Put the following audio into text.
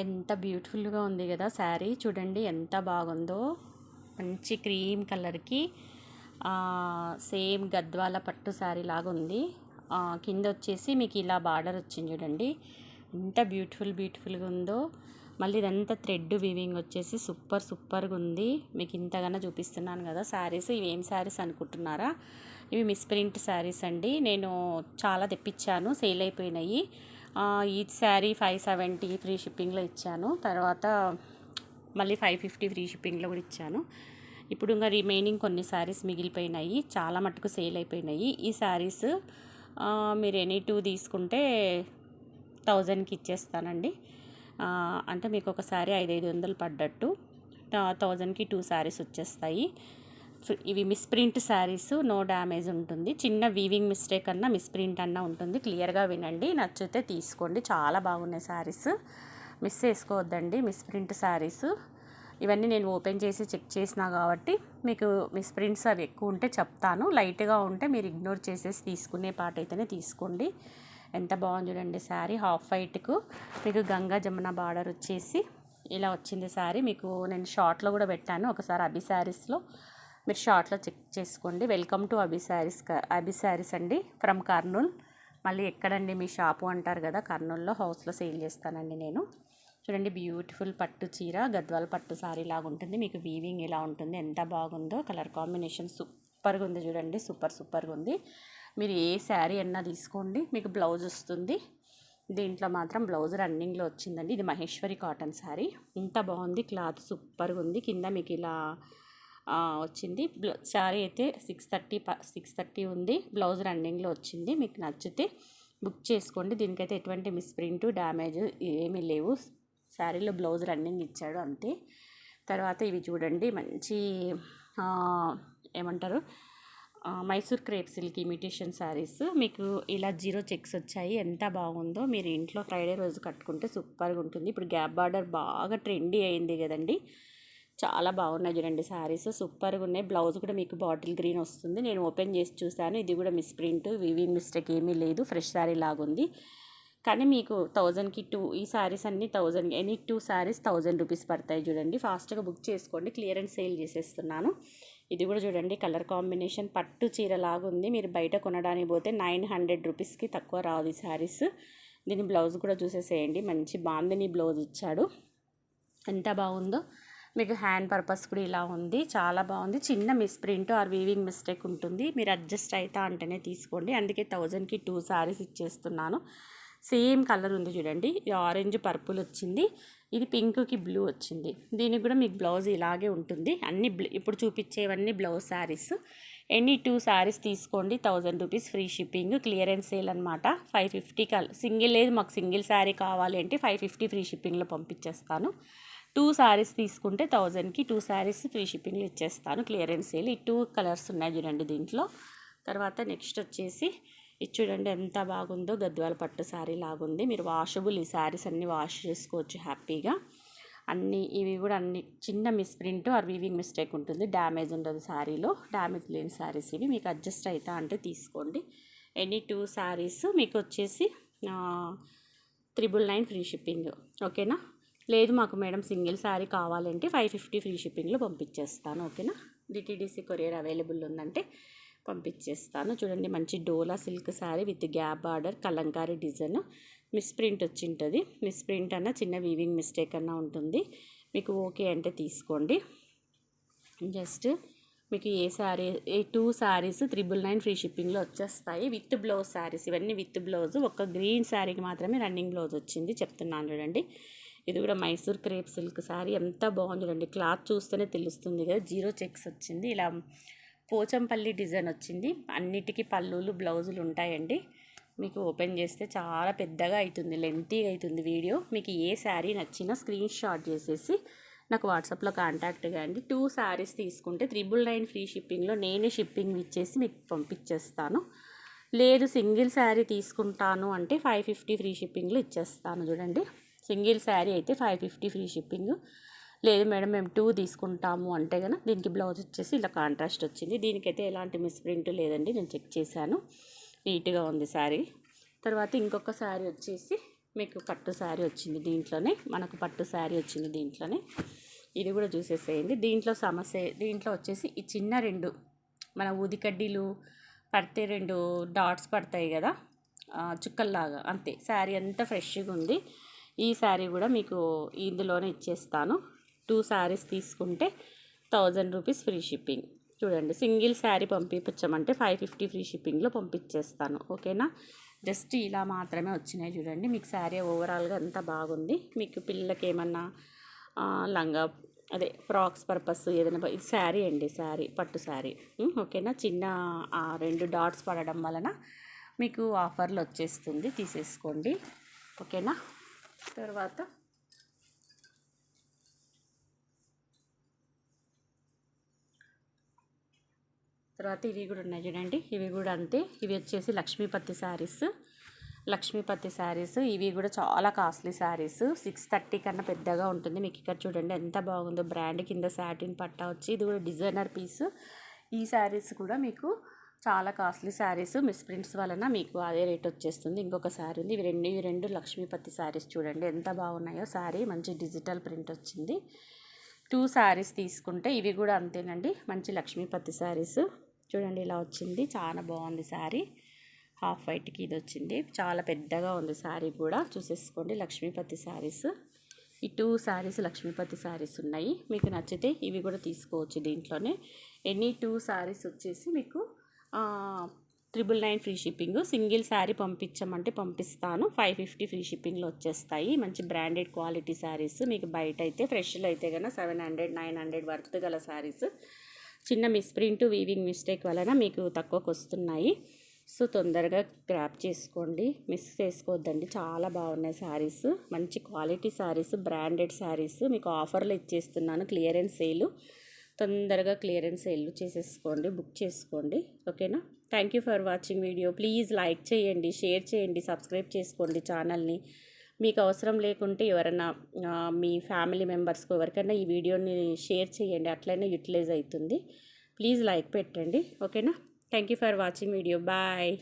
ఎంత బ్యూటిఫుల్గా ఉంది కదా శారీ. చూడండి ఎంత బాగుందో. మంచి క్రీమ్ కలర్కి సేమ్ గద్వాల పట్టు శారీ లాగా ఉంది. కింద వచ్చేసి మీకు ఇలా బార్డర్ వచ్చింది చూడండి, ఎంత బ్యూటిఫుల్గా ఉందో. మళ్ళీ ఇదంతా థ్రెడ్ వీవింగ్ వచ్చేసి సూపర్గా ఉంది. మీకు ఇంతగానో చూపిస్తున్నాను కదా శారీస్. ఇవి ఏం శారీస్ అనుకుంటున్నారా? ఇవి మిస్ప్రింట్ శారీస్ అండి. నేను చాలా తెప్పించాను, సేల్ అయిపోయినాయి. ఈ శారీ 570 ఫ్రీ షిప్పింగ్లో ఇచ్చాను. తర్వాత మళ్ళీ 550 ఫ్రీ షిప్పింగ్లో కూడా ఇచ్చాను. ఇప్పుడు ఇంకా రిమైనింగ్ కొన్ని శారీస్ మిగిలిపోయినాయి, చాలా మటుకు సేల్ అయిపోయినాయి. ఈ శారీస్ మీరు ఎనీ 2 తీసుకుంటే 1000కి ఇచ్చేస్తానండి. అంటే మీకు ఒక శారీ 500 పడ్డట్టు 1000కి 2 శారీస్ వచ్చేస్తాయి. ఇవి మిస్ప్రింట్ శారీస్, నో డ్యామేజ్ ఉంటుంది. చిన్న వీవింగ్ మిస్టేక్ అన్నా మిస్ప్రింట్ అన్నా ఉంటుంది. క్లియర్గా వినండి, నచ్చితే తీసుకోండి. చాలా బాగున్నాయి శారీస్, మిస్ చేసుకోవద్దండి. మిస్ప్రింట్ శారీస్ ఇవన్నీ నేను ఓపెన్ చేసి చెక్ చేసినా కాబట్టి మీకు మిస్ప్రింట్స్ అవి ఎక్కువ ఉంటే చెప్తాను. లైట్గా ఉంటే మీరు ఇగ్నోర్ చేసేసి తీసుకునే పాట అయితేనే తీసుకోండి. ఎంత బాగుంది చూడండి శారీ. హాఫ్ వైట్కు మీకు గంగా జమున బార్డర్ వచ్చేసి ఇలా వచ్చింది శారీ. మీకు నేను షార్ట్లో కూడా పెట్టాను, ఒకసారి అభి శారీస్లో మీరు షార్ట్లో చెక్ చేసుకోండి. వెల్కమ్ టు అభి శారీస్ అండి, ఫ్రమ్ కర్నూల్. మళ్ళీ ఎక్కడండి మీ షాపు అంటారు కదా, కర్నూల్లో హౌస్లో సేల్ చేస్తానండి నేను. చూడండి బ్యూటిఫుల్ పట్టు చీర, గద్వాల పట్టు శారీ లాగా ఉంటుంది. మీకు వీవింగ్ ఎలా ఉంటుంది, ఎంత బాగుందో. కలర్ కాంబినేషన్ సూపర్గా ఉంది చూడండి, సూపర్గా ఉంది. మీరు ఏ శారీ అన్నా తీసుకోండి, మీకు బ్లౌజ్ వస్తుంది. దీంట్లో మాత్రం బ్లౌజ్ రన్నింగ్లో వచ్చిందండి. ఇది మహేశ్వరి కాటన్ శారీ. ఎంత బాగుంది, క్లాత్ సూపర్గా ఉంది. కింద మీకు ఇలా వచ్చింది. శారీ అయితే 630 ఉంది. బ్లౌజ్ రన్నింగ్లో వచ్చింది. మీకు నచ్చితే బుక్ చేసుకోండి. దీనికైతే ఎటువంటి మిస్ప్రింట్ డ్యామేజ్ ఏమీ లేవు. శారీలో బ్లౌజ్ రన్నింగ్ ఇచ్చాడు అంతే. తర్వాత ఇవి చూడండి, మంచి ఏమంటారు, Mysore crepe silk imitation saris. మీకు ఇలా 0 చెక్స్ వచ్చాయి. ఎంత బాగుందో. మీరు ఇంట్లో ఫ్రైడే రోజు కట్టుకుంటే సూపర్గా ఉంటుంది. ఇప్పుడు గ్యాప్ బార్డర్ బాగా ట్రెండీ అయింది కదండి, చాలా బాగున్నాయి చూడండి శారీస్, సూపర్గా ఉన్నాయి. బ్లౌజ్ కూడా మీకు బాటిల్ గ్రీన్ వస్తుంది. నేను ఓపెన్ చేసి చూశాను, ఇది కూడా మిస్ప్రింట్ వీవింగ్ మిస్టేక్ ఏమీ లేదు, ఫ్రెష్ శారీ లాగుంది. కానీ మీకు 1000కి 2 ఈ శారీస్ అన్నీ 1000, ఎనీ 2 శారీస్ 1000 రూపీస్ పడతాయి. చూడండి ఫాస్ట్గా బుక్ చేసుకోండి, క్లియరెన్స్ సేల్ చేసేస్తున్నాను. ఇది కూడా చూడండి, కలర్ కాంబినేషన్ పట్టు చీర లాగుంది. మీరు బయట కొనడానికి పోతే 900 రూపీస్కి తక్కువ రాదు ఈ శారీస్. దీని బ్లౌజ్ కూడా చూసేసేయండి, మంచి బాందిని బ్లౌజ్ ఇచ్చాడు. ఎంత బాగుందో. మీకు హ్యాండ్ పర్పస్ కూడా ఇలా ఉంది, చాలా బాగుంది. చిన్న మిస్ప్రింట్ ఆర్ వీవింగ్ మిస్టేక్ ఉంటుంది, మీరు అడ్జస్ట్ అవుతా అంటేనే తీసుకోండి. అందుకే 1000కి 2 శారీస్ ఇచ్చేస్తున్నాను. సేమ్ కలర్ ఉంది చూడండి, ఇది ఆరెంజ్ పర్పుల్ వచ్చింది, ఇది పింక్కి బ్లూ వచ్చింది. దీనికి కూడా మీకు బ్లౌజ్ ఇలాగే ఉంటుంది. అన్ని ఇప్పుడు చూపించేవన్నీ బ్లౌజ్ శారీస్. ఎనీ 2 శారీస్ తీసుకోండి, 1000 rupees free shipping. Clearance sale అనమాట. 550 సింగిల్ లేదు, మాకు సింగిల్ శారీ కావాలి అంటే 550 ఫ్రీ షిప్పింగ్లో పంపించేస్తాను. 2 శారీస్ తీసుకుంటే 1000కి 2 శారీస్ ఫ్రీ షిప్పింగ్లో ఇచ్చేస్తాను. Clearance sale. ఈ 2 కలర్స్ ఉన్నాయి చూడండి దీంట్లో. తర్వాత నెక్స్ట్ వచ్చేసి ఇది చూడండి ఎంత బాగుందో, గద్వాల పట్టు శారీ లాగుంది. మీరు వాషబుల్, ఈ శారీస్ అన్నీ వాష్ చేసుకోవచ్చు హ్యాపీగా. అన్నీ ఇవి కూడా అన్ని చిన్న మిస్ప్రింట్ ఆర్ వీవింగ్ మిస్టేక్ ఉంటుంది, డ్యామేజ్ ఉండదు శారీలో. డ్యామేజ్ లేని శారీస్ ఇవి. మీకు అడ్జస్ట్ అవుతా అంటే తీసుకోండి. ఎనీ 2 శారీస్ మీకు వచ్చేసి 999 ఫ్రీ షిప్పింగ్. ఓకేనా? లేదు మాకు మేడం సింగిల్ శారీ కావాలంటే 550 ఫ్రీ షిప్పింగ్లో పంపించేస్తాను. ఓకేనా? డిటీడీసీ కొరియర్ అవైలబుల్ ఉందంటే పంపించేస్తాను. చూడండి మంచి Dola silk sari with gap border, Kalamkari design. Misprint వచ్చింటుంది. మిస్ప్రింట్ అన్న చిన్న వీవింగ్ మిస్టేక్ అన్న ఉంటుంది. మీకు ఓకే అంటే తీసుకోండి. జస్ట్ మీకు ఏ శారీ, 2 శారీస్ 999 ఫ్రీ షిప్పింగ్లో వచ్చేస్తాయి విత్ బ్లౌజ్ శారీస్. ఇవన్నీ విత్ బ్లౌజ్. ఒక గ్రీన్ శారీకి మాత్రమే రన్నింగ్ బ్లౌజ్ వచ్చింది, చెప్తున్నాను చూడండి. ఇది కూడా మైసూర్ క్రేప్ సిల్క్ శారీ. ఎంత బాగుంది చూడండి, క్లాత్ చూస్తేనే తెలుస్తుంది కదా. 0 చెక్స్ వచ్చింది. ఇలా పోచంపల్లి డిజైన్ వచ్చింది. అన్నిటికీ పళ్ళులు బ్లౌజులు ఉంటాయండి. మీకు ఓపెన్ చేస్తే చాలా పెద్దగా అవుతుంది, లెంతీగా అవుతుంది వీడియో. మీకు ఏ శారీ నచ్చినా స్క్రీన్ షాట్ చేసేసి నాకు వాట్సాప్లో కాంటాక్ట్ కాండి. 2 శారీస్ తీసుకుంటే 999 ఫ్రీ షిప్పింగ్లో నేనే షిప్పింగ్ ఇచ్చేసి మీకు పంపించేస్తాను. లేదు సింగిల్ శారీ తీసుకుంటాను అంటే 550 ఫ్రీ షిప్పింగ్లో ఇచ్చేస్తాను. చూడండి సింగిల్ శారీ అయితే 550 ఫ్రీ షిప్పింగ్. లేదు మేడం మేము 2 తీసుకుంటాము అంటే కనుక దీనికి బ్లౌజ్ వచ్చేసి ఇలా కాంట్రాస్ట్ వచ్చింది. దీనికైతే ఎలాంటి మిస్ప్రింట్ లేదండి, నేను చెక్ చేశాను, నీట్గా ఉంది శారీ. తర్వాత ఇంకొక శారీ వచ్చేసి మీకు పట్టు శారీ వచ్చింది దీంట్లోనే, మనకు పట్టు శారీ వచ్చింది దీంట్లోనే. ఇది కూడా చూసేసేయండి. దీంట్లో వచ్చేసి ఈ చిన్న 2 మన ఊదికడ్డీలు పడితే 2 డాట్స్ పడతాయి కదా, చుక్కల్లాగా, అంతే. శారీ అంతా ఫ్రెష్గా ఉంది. ఈ శారీ కూడా మీకు ఇందులోనే ఇచ్చేస్తాను. 2 శారీస్ తీసుకుంటే 1000 రూపీస్ ఫ్రీ షిప్పింగ్. చూడండి, సింగిల్ శారీ పంపించమంటే 550 ఫ్రీ షిప్పింగ్లో పంపించేస్తాను. ఓకేనా? జస్ట్ ఇలా మాత్రమే వచ్చినాయి. చూడండి, మీకు శారీ ఓవరాల్గా అంతా బాగుంది. మీకు పిల్లలకి ఏమన్నా లంగా అదే ఫ్రాక్స్ పర్పస్ ఏదైనా ఇది శారీ అండి, శారీ పట్టు శారీ. ఓకేనా? చిన్న 2 డాట్స్ పడడం వలన మీకు ఆఫర్లు వచ్చేస్తుంది, తీసేసుకోండి. ఓకేనా? తర్వాత ఇవి కూడా ఉన్నాయి చూడండి. ఇవి కూడా అంతే. ఇవి వచ్చేసి లక్ష్మీపతి శారీస్. ఇవి కూడా చాలా కాస్ట్లీ శారీస్. 630 కన్నా పెద్దగా ఉంటుంది. మీకు ఇక్కడ చూడండి ఎంత బాగుందో, బ్రాండ్ కింద సాటిన్ పట్టా వచ్చి, ఇది కూడా డిజైనర్ పీస్. ఈ శారీస్ కూడా మీకు చాలా కాస్ట్లీ శారీస్. మిస్ ప్రింట్స్ వలన మీకు అదే రేట్ వచ్చేస్తుంది. ఇంకొక శారీ ఉంది. ఇవి రెండు లక్ష్మీపతి శారీస్. చూడండి ఎంత బాగున్నాయో. శారీ మంచి డిజిటల్ ప్రింట్ వచ్చింది. 2 శారీస్ తీసుకుంటే ఇవి కూడా అంతేనండి, మంచి లక్ష్మీపతి శారీస్. చూడండి ఇలా వచ్చింది, చాలా బాగుంది శారీ. హాఫ్ వైట్కి ఇది వచ్చింది, చాలా పెద్దగా ఉంది శారీ కూడా. చూసేసుకోండి, లక్ష్మీపతి శారీస్. ఈ 2 శారీస్ లక్ష్మీపతి శారీస్ ఉన్నాయి. మీకు నచ్చితే ఇవి కూడా తీసుకోవచ్చు దీంట్లోనే. ఎనీ 2 శారీస్ వచ్చేసి మీకు 999 ఫ్రీ షిప్పింగ్. సింగిల్ శారీ పంపించమంటే పంపిస్తాను, 550 ఫ్రీ షిప్పింగ్లో వచ్చేస్తాయి. మంచి బ్రాండెడ్ క్వాలిటీ శారీస్. మీకు బయట అయితే ఫ్రెష్లో అయితే కన్నా 700 900 వర్త్ గల శారీస్. చిన్న మిస్ప్రింట్ వీవింగ్ మిస్టేక్ వలన మీకు తక్కువకు వస్తున్నాయి. సో తొందరగా గ్రాప్ చేసుకోండి, మిస్ చేసుకోవద్దండి. చాలా బాగున్నాయి శారీస్, మంచి క్వాలిటీ శారీస్, బ్రాండెడ్ శారీస్. మీకు ఆఫర్లో ఇచ్చేస్తున్నాను, క్లియరెన్స్ సేల్. తొందరగా క్లియరెన్స్ సేల్ చేసేసుకోండి, బుక్ చేసుకోండి. ఓకేనా? Thank you for watching video. Please like చేయండి, షేర్ చేయండి, సబ్స్క్రైబ్ చేసుకోండి ఛానల్ని. మీకు అవసరం లేకుంటే ఎవరైనా మీ ఫ్యామిలీ మెంబర్స్కి ఎవరికైనా ఈ వీడియోని షేర్ చేయండి, అట్లయినా యూటిలైజ్ అవుతుంది. ప్లీజ్ లైక్ పెట్టండి. ఓకేనా? Thank you for watching video. Bye.